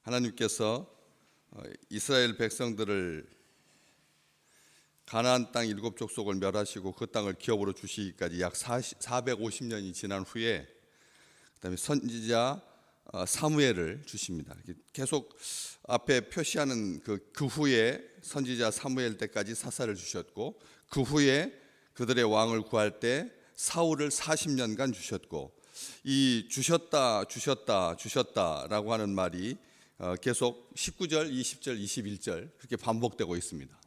하나님께서 이스라엘 백성들을 가나안 땅 7족속을 멸하시고 그 땅을 기업으로 주시기까지 약 450년이 지난 후에 그다음에 선지자 사무엘을 주십니다. 계속 앞에 표시하는 그 후에 선지자 사무엘 때까지 사사를 주셨고, 그 후에 그들의 왕을 구할 때 사울을 40년간 주셨고, 이 주셨다라고 하는 말이 계속 19절, 20절, 21절 그렇게 반복되고 있습니다.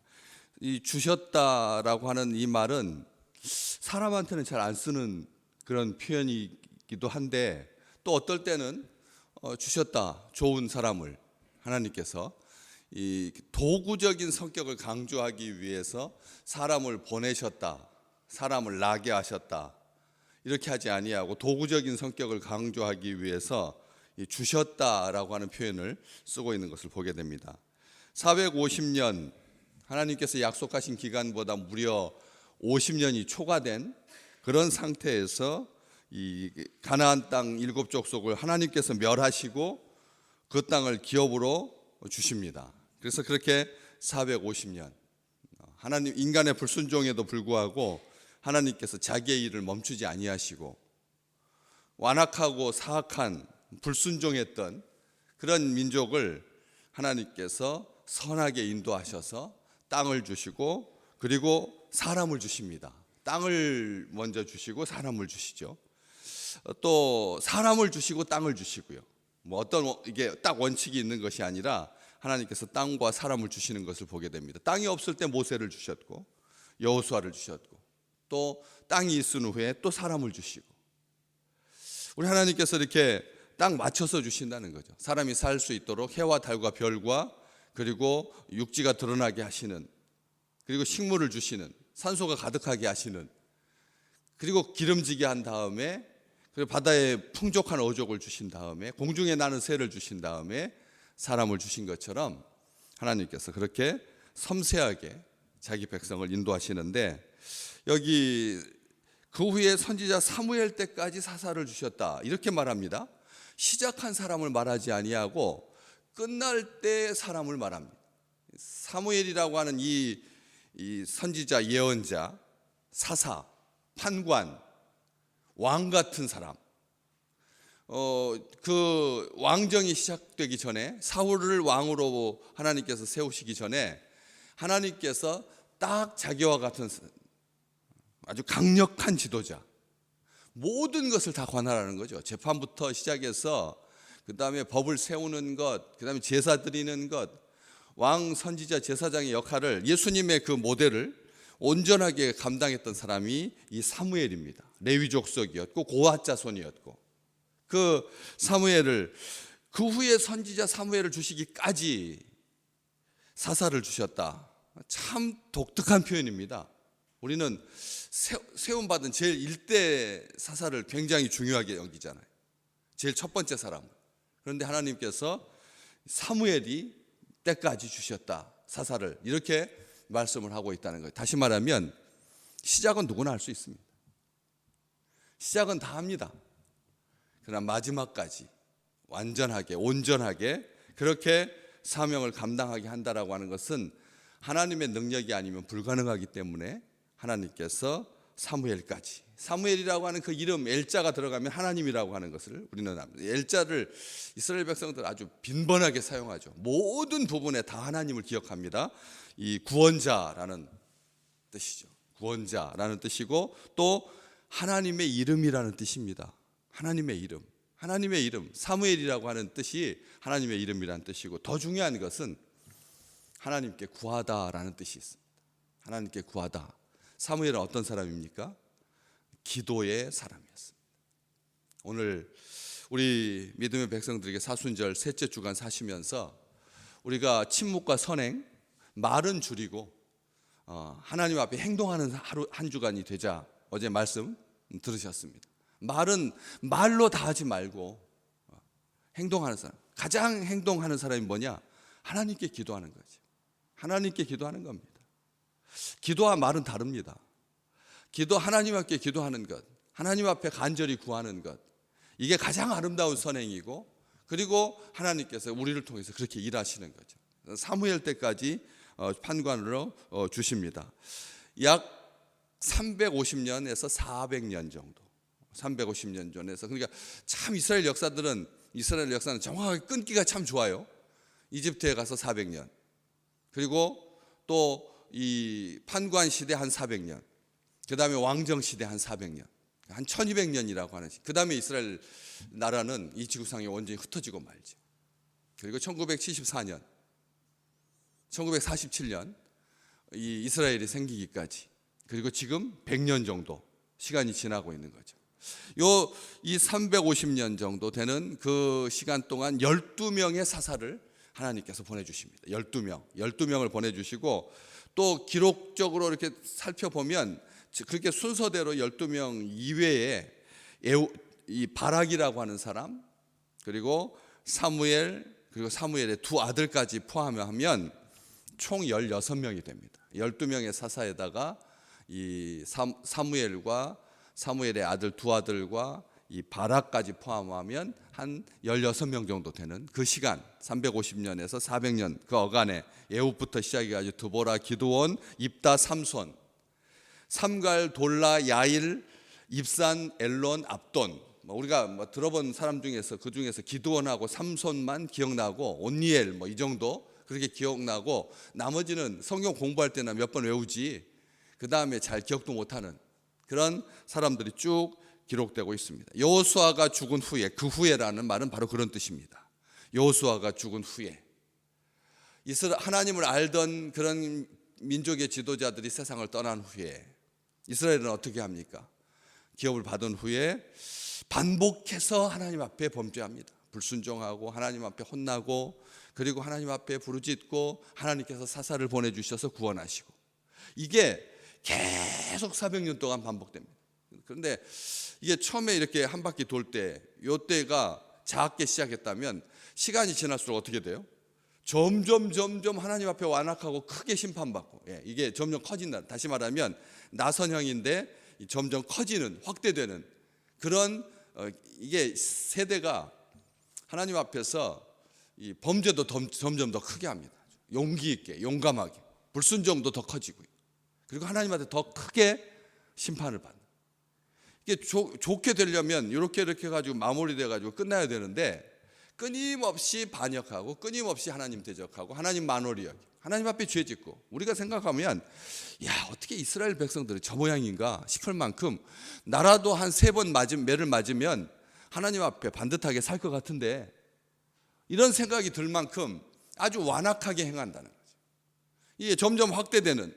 이 주셨다라고 하는 이 말은 사람한테는 잘 안 쓰는 그런 표현이기도 한데, 또 어떨 때는 주셨다, 좋은 사람을 하나님께서 이 도구적인 성격을 강조하기 위해서 사람을 보내셨다, 사람을 나게 하셨다, 이렇게 하지 아니하고 도구적인 성격을 강조하기 위해서 주셨다라고 하는 표현을 쓰고 있는 것을 보게 됩니다. 450년, 하나님께서 약속하신 기간보다 무려 50년이 초과된 그런 상태에서 이 가나안 땅 7족속을 하나님께서 멸하시고 그 땅을 기업으로 주십니다. 그래서 그렇게 450년, 하나님 인간의 불순종에도 불구하고 하나님께서 자기의 일을 멈추지 아니하시고 완악하고 사악한 불순종했던 그런 민족을 하나님께서 선하게 인도하셔서 땅을 주시고, 그리고 사람을 주십니다. 땅을 먼저 주시고 사람을 주시죠. 또 사람을 주시고 땅을 주시고요. 뭐 어떤 이게 딱 원칙이 있는 것이 아니라 하나님께서 땅과 사람을 주시는 것을 보게 됩니다. 땅이 없을 때 모세를 주셨고 여호수아를 주셨고, 또 땅이 있은 후에 또 사람을 주시고, 우리 하나님께서 이렇게 딱 맞춰서 주신다는 거죠. 사람이 살 수 있도록 해와 달과 별과, 그리고 육지가 드러나게 하시는, 그리고 식물을 주시는, 산소가 가득하게 하시는, 그리고 기름지게 한 다음에, 그리고 바다에 풍족한 어족을 주신 다음에, 공중에 나는 새를 주신 다음에 사람을 주신 것처럼 하나님께서 그렇게 섬세하게 자기 백성을 인도하시는데, 여기 그 후에 선지자 사무엘 때까지 사사를 주셨다 이렇게 말합니다. 시작한 사람을 말하지 아니하고 끝날 때 사람을 말합니다. 사무엘이라고 하는 이 선지자, 예언자, 사사, 판관, 왕 같은 사람, 그 왕정이 시작되기 전에, 사울을 왕으로 하나님께서 세우시기 전에 하나님께서 딱 자기와 같은 아주 강력한 지도자, 모든 것을 다 관할하는 거죠. 재판부터 시작해서 그 다음에 법을 세우는 것, 그 다음에 제사 드리는 것, 왕, 선지자, 제사장의 역할을, 예수님의 그 모델을 온전하게 감당했던 사람이 이 사무엘입니다. 레위 족속이었고 고핫 자손이었고, 그 사무엘을, 그 후에 선지자 사무엘을 주시기까지 사사를 주셨다. 참 독특한 표현입니다. 우리는 세움받은 제일 일대 사사를 굉장히 중요하게 여기잖아요. 제일 첫 번째 사람. 그런데 하나님께서 사무엘이 때까지 주셨다, 사사를, 이렇게 말씀을 하고 있다는 거예요. 다시 말하면 시작은 누구나 할 수 있습니다. 시작은 다 합니다. 그러나 마지막까지 완전하게, 온전하게 그렇게 사명을 감당하게 한다라고 하는 것은 하나님의 능력이 아니면 불가능하기 때문에 하나님께서 사무엘까지, 사무엘이라고 하는 그 이름 엘자가 들어가면 하나님이라고 하는 것을 우리는 압니다. 엘자를 이스라엘 백성들 아주 빈번하게 사용하죠. 모든 부분에 다 하나님을 기억합니다. 이 구원자라는 뜻이죠. 구원자라는 뜻이고, 또 하나님의 이름이라는 뜻입니다. 하나님의 이름, 하나님의 이름, 사무엘이라고 하는 뜻이 하나님의 이름이라는 뜻이고, 더 중요한 것은 하나님께 구하다라는 뜻이 있습니다. 하나님께 구하다. 사무엘은 어떤 사람입니까? 기도의 사람이었습니다. 오늘 우리 믿음의 백성들에게 사순절 셋째 주간 사시면서 우리가 침묵과 선행, 말은 줄이고 하나님 앞에 행동하는 하루 한 주간이 되자, 어제 말씀 들으셨습니다. 말은 말로 다 하지 말고 행동하는 사람, 가장 행동하는 사람이 뭐냐? 하나님께 기도하는 거지. 하나님께 기도하는 겁니다. 기도와 말은 다릅니다. 기도, 하나님 앞에 기도하는 것, 하나님 앞에 간절히 구하는 것, 이게 가장 아름다운 선행이고 그리고 하나님께서 우리를 통해서 그렇게 일하시는 거죠. 사무엘 때까지 판관으로 주십니다. 약 350년에서 400년 정도. 350년 전에서. 그러니까 참 이스라엘 역사는 정확하게 끊기가 참 좋아요. 이집트에 가서 400년. 그리고 또 이 판관 시대 한 400년. 그다음에 왕정 시대 한 400년. 한 1200년이라고 하는. 그다음에 이스라엘 나라는 이 지구상에 완전히 흩어지고 말죠. 그리고 1974년, 1947년 이 이스라엘이 생기기까지, 그리고 지금 100년 정도 시간이 지나고 있는 거죠. 이 350년 정도 되는 그 시간 동안 12명의 사사를 하나님께서 보내주십니다. 12명을 보내주시고, 또 기록적으로 이렇게 살펴보면 그렇게 순서대로 12명 이외에 이 바락이라고 하는 사람, 그리고 사무엘, 그리고 사무엘의 두 아들까지 포함하면 총 16명이 됩니다. 12명의 사사에다가 이 사무엘과 사무엘의 아들 두 아들과 이 바락까지 포함하면 한 16명 정도 되는 그 시간, 350년에서 400년 그 어간에 에훗부터 시작해가지고 드보라, 기드온, 입다, 삼손, 삼갈, 돌라, 야일, 입산, 엘론, 압돈. 우리가 들어본 사람 중에서 그 중에서 기드온하고 삼손만 기억나고 온니엘 이 정도 그렇게 기억나고, 나머지는 성경 공부할 때나 몇 번 외우지 그 다음에 잘 기억도 못하는 그런 사람들이 쭉 기록되고 있습니다. 여호수아가 죽은 후에, 그 후에라는 말은 바로 그런 뜻입니다. 여호수아가 죽은 후에 하나님을 알던 그런 민족의 지도자들이 세상을 떠난 후에 이스라엘은 어떻게 합니까? 기업을 받은 후에 반복해서 하나님 앞에 범죄합니다. 불순종하고 하나님 앞에 혼나고, 그리고 하나님 앞에 부르짖고 하나님께서 사사를 보내주셔서 구원하시고, 이게 계속 400년 동안 반복됩니다. 그런데 이게 처음에 이렇게 한 바퀴 돌 때, 요때가 작게 시작했다면 시간이 지날수록 어떻게 돼요? 점점 하나님 앞에 완악하고 크게 심판받고, 이게 점점 커진다. 다시 말하면 나선형인데 점점 커지는, 확대되는 그런 이게 세대가 하나님 앞에서 이 범죄도 점점 더 크게 합니다. 용기 있게, 용감하게, 불순종도 더 커지고요. 그리고 하나님한테 더 크게 심판을 받는. 이게 좋게 되려면 이렇게 해가지고 마무리돼 가지고 끝나야 되는데, 끊임없이 반역하고 끊임없이 하나님 대적하고 하나님 만홀히 여기고 하나님 앞에 죄 짓고, 우리가 생각하면 어떻게 이스라엘 백성들이 저 모양인가 싶을 만큼 나라도 한 3번 매를 맞으면 하나님 앞에 반듯하게 살 것 같은데, 이런 생각이 들 만큼 아주 완악하게 행한다는 거죠. 이게 점점 확대되는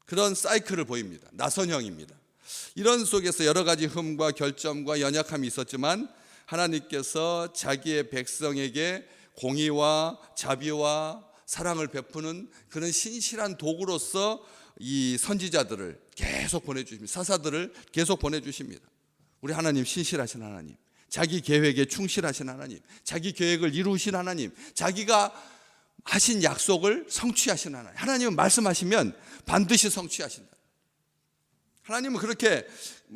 그런 사이클을 보입니다. 나선형입니다. 이런 속에서 여러 가지 흠과 결점과 연약함이 있었지만 하나님께서 자기의 백성에게 공의와 자비와 사랑을 베푸는 그런 신실한 도구로서 이 선지자들을 계속 보내주십니다. 사사들을 계속 보내주십니다. 우리 하나님 신실하신 하나님, 자기 계획에 충실하신 하나님, 자기 계획을 이루신 하나님, 자기가 하신 약속을 성취하신 하나님. 하나님은 말씀하시면 반드시 성취하신다. 하나님은 그렇게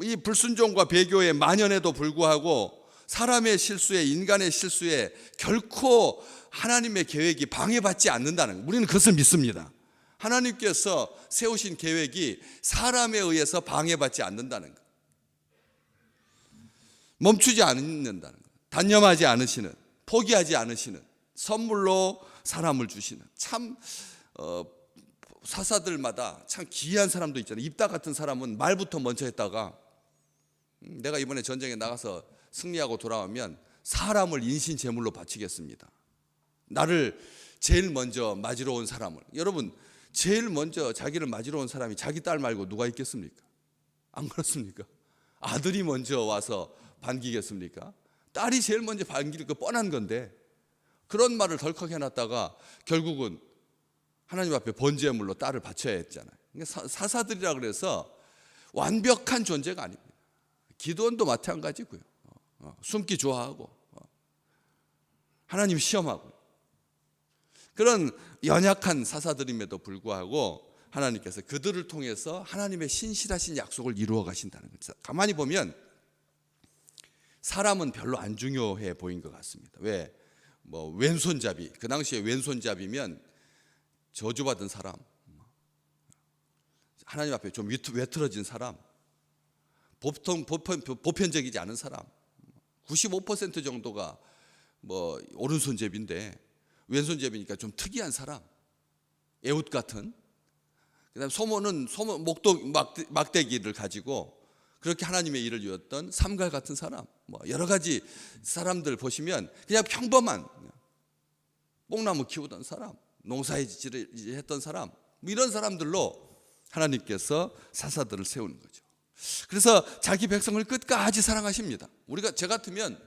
이 불순종과 배교의 만연에도 불구하고 사람의 실수에, 인간의 실수에 결코 하나님의 계획이 방해받지 않는다는 거예요. 우리는 그것을 믿습니다. 하나님께서 세우신 계획이 사람에 의해서 방해받지 않는다는 거예요. 멈추지 않는다는 거예요. 단념하지 않으시는, 포기하지 않으시는, 선물로 사람을 주시는, 참 사사들마다 참 기이한 사람도 있잖아요. 입다 같은 사람은 말부터 먼저 했다가 내가 이번에 전쟁에 나가서 승리하고 돌아오면 사람을 인신 제물로 바치겠습니다. 나를 제일 먼저 맞으러 온 사람을. 여러분, 제일 먼저 자기를 맞으러 온 사람이 자기 딸 말고 누가 있겠습니까? 안 그렇습니까? 아들이 먼저 와서 반기겠습니까? 딸이 제일 먼저 반길 거 뻔한 건데, 그런 말을 덜컥 해놨다가 결국은 하나님 앞에 번제물로 딸을 바쳐야 했잖아요. 사사들이라 그래서 완벽한 존재가 아닙니다. 기도원도 마찬가지고요. 숨기 좋아하고 하나님 시험하고 그런 연약한 사사들임에도 불구하고 하나님께서 그들을 통해서 하나님의 신실하신 약속을 이루어 가신다는 거죠. 가만히 보면 사람은 별로 안 중요해 보인 것 같습니다. 왜? 뭐 왼손잡이, 그 당시에 왼손잡이면 저주받은 사람, 하나님 앞에 좀 외틀어진 사람, 보편적이지 않은 사람, 95% 정도가 뭐 오른손잡이인데 왼손잡이니까 좀 특이한 사람, 에웃 같은. 그다음 소모는 막대기를 가지고 그렇게 하나님의 일을 이었던 삼갈 같은 사람, 뭐 여러 가지 사람들 보시면 그냥 평범한 뽕나무 키우던 사람, 농사일을 했던 사람, 뭐 이런 사람들로 하나님께서 사사들을 세우는 거죠. 그래서 자기 백성을 끝까지 사랑하십니다. 제 같으면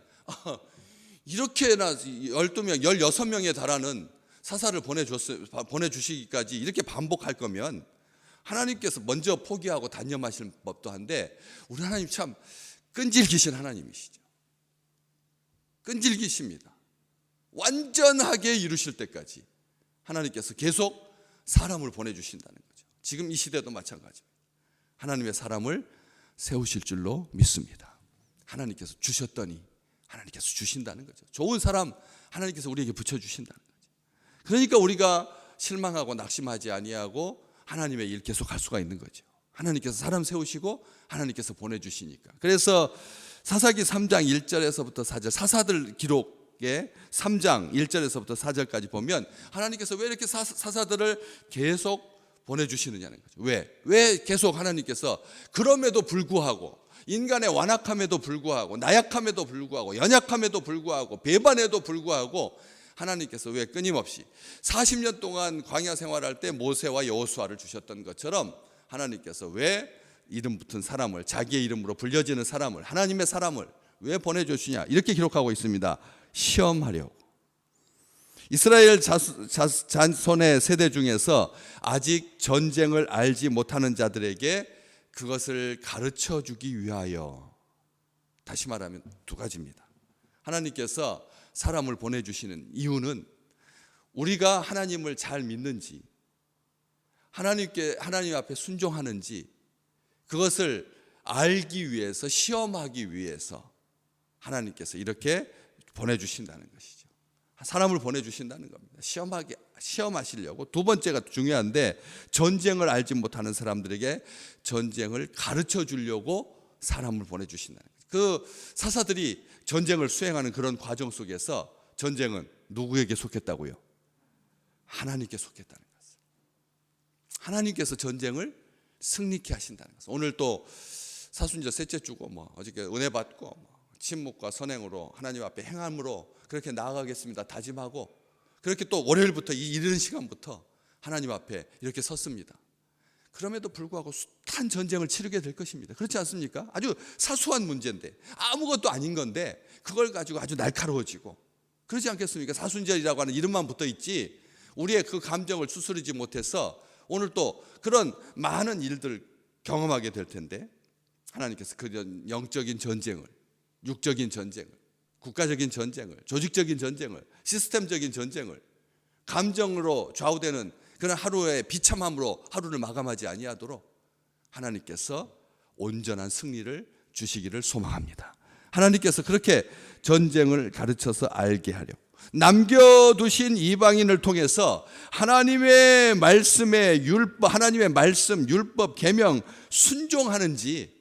이렇게나 12명, 16명에 달하는 사사를 보내주시기까지 이렇게 반복할 거면 하나님께서 먼저 포기하고 단념하실 법도 한데, 우리 하나님 참 끈질기신 하나님이시죠. 끈질기십니다. 완전하게 이루실 때까지 하나님께서 계속 사람을 보내주신다는 거죠. 지금 이 시대도 마찬가지입니다. 하나님의 사람을 세우실 줄로 믿습니다. 하나님께서 주셨더니 하나님께서 주신다는 거죠. 좋은 사람 하나님께서 우리에게 붙여주신다는 거죠. 그러니까 우리가 실망하고 낙심하지 아니하고 하나님의 일 계속 할 수가 있는 거죠. 하나님께서 사람 세우시고 하나님께서 보내주시니까. 그래서 사사기 3장 1절에서부터 4절, 사사들 기록에 3장 1절에서부터 4절까지 보면 하나님께서 왜 이렇게 사사들을 계속 보내주시느냐는 거죠. 왜 계속 하나님께서 그럼에도 불구하고, 인간의 완악함에도 불구하고, 나약함에도 불구하고, 연약함에도 불구하고, 배반에도 불구하고 하나님께서 왜 끊임없이 40년 동안 광야 생활할 때 모세와 여호수아를 주셨던 것처럼 하나님께서 왜 이름 붙은 사람을, 자기의 이름으로 불려지는 사람을, 하나님의 사람을 왜 보내주시냐, 이렇게 기록하고 있습니다. 시험하려고. 이스라엘 자손의 세대 중에서 아직 전쟁을 알지 못하는 자들에게 그것을 가르쳐 주기 위하여, 다시 말하면 두 가지입니다. 하나님께서 사람을 보내주시는 이유는 우리가 하나님을 잘 믿는지, 하나님 앞에 순종하는지, 그것을 알기 위해서, 시험하기 위해서 하나님께서 이렇게 보내주신다는 것이죠. 사람을 보내주신다는 겁니다. 시험하시려고. 두 번째가 중요한데, 전쟁을 알지 못하는 사람들에게 전쟁을 가르쳐 주려고 사람을 보내주신다는 거죠. 그 사사들이 전쟁을 수행하는 그런 과정 속에서 전쟁은 누구에게 속했다고요? 하나님께 속했다는 것을. 하나님께서 전쟁을 승리케 하신다는 것을. 오늘 또 사순절 셋째 주고 어저께 은혜 받고 침묵과 선행으로 하나님 앞에 행함으로 그렇게 나아가겠습니다 다짐하고, 그렇게 또 월요일부터 이 이른 시간부터 하나님 앞에 이렇게 섰습니다. 그럼에도 불구하고 숱한 전쟁을 치르게 될 것입니다. 그렇지 않습니까? 아주 사소한 문제인데, 아무것도 아닌 건데 그걸 가지고 아주 날카로워지고, 그렇지 않겠습니까? 사순절이라고 하는 이름만 붙어 있지 우리의 그 감정을 추스르지 못해서 오늘 또 그런 많은 일들을 경험하게 될 텐데, 하나님께서 그런 영적인 전쟁을, 육적인 전쟁을, 국가적인 전쟁을, 조직적인 전쟁을, 시스템적인 전쟁을, 감정으로 좌우되는 그런 하루의 비참함으로 하루를 마감하지 아니하도록 하나님께서 온전한 승리를 주시기를 소망합니다. 하나님께서 그렇게 전쟁을 가르쳐서 알게 하려고 남겨두신 이방인을 통해서 하나님의 말씀의 율법, 하나님의 말씀, 율법, 계명 순종하는지,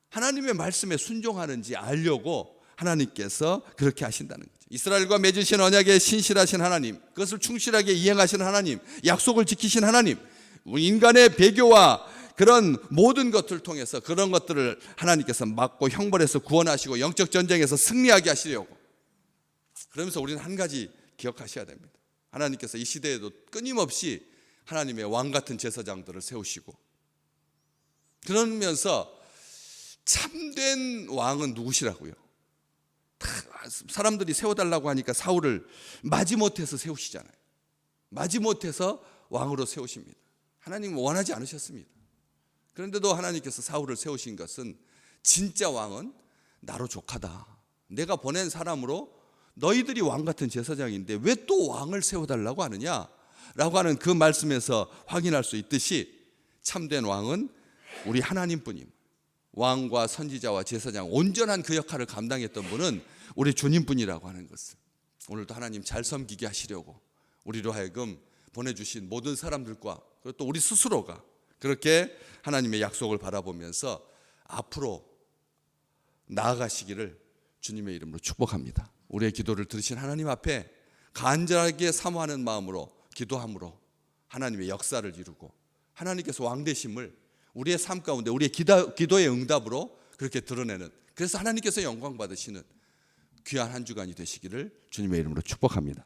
하나님의 말씀에 순종하는지 알려고 하나님께서 그렇게 하신다는 거죠. 이스라엘과 맺으신 언약에 신실하신 하나님, 그것을 충실하게 이행하신 하나님, 약속을 지키신 하나님, 인간의 배교와 그런 모든 것들을 통해서 그런 것들을 하나님께서 막고 형벌해서 구원하시고 영적 전쟁에서 승리하게 하시려고. 그러면서 우리는 한 가지 기억하셔야 됩니다. 하나님께서 이 시대에도 끊임없이 하나님의 왕 같은 제사장들을 세우시고, 그러면서 참된 왕은 누구시라고요? 사람들이 세워달라고 하니까 사울을 마지못해서 세우시잖아요. 마지못해서 왕으로 세우십니다. 하나님은 원하지 않으셨습니다. 그런데도 하나님께서 사울을 세우신 것은, 진짜 왕은 나로 족하다, 내가 보낸 사람으로 너희들이 왕 같은 제사장인데 왜 또 왕을 세워달라고 하느냐라고 하는 그 말씀에서 확인할 수 있듯이, 참된 왕은 우리 하나님뿐임. 왕과 선지자와 제사장 온전한 그 역할을 감당했던 분은 우리 주님뿐이라고 하는 것을 오늘도 하나님 잘 섬기게 하시려고 우리로 하여금 보내주신 모든 사람들과 그리고 또 우리 스스로가 그렇게 하나님의 약속을 바라보면서 앞으로 나아가시기를 주님의 이름으로 축복합니다. 우리의 기도를 들으신 하나님 앞에 간절하게 사모하는 마음으로 기도함으로 하나님의 역사를 이루고 하나님께서 왕되심을 우리의 삶 가운데 우리의 기도의 응답으로 그렇게 드러내는, 그래서 하나님께서 영광 받으시는 귀한 한 주간이 되시기를 주님의 이름으로 축복합니다.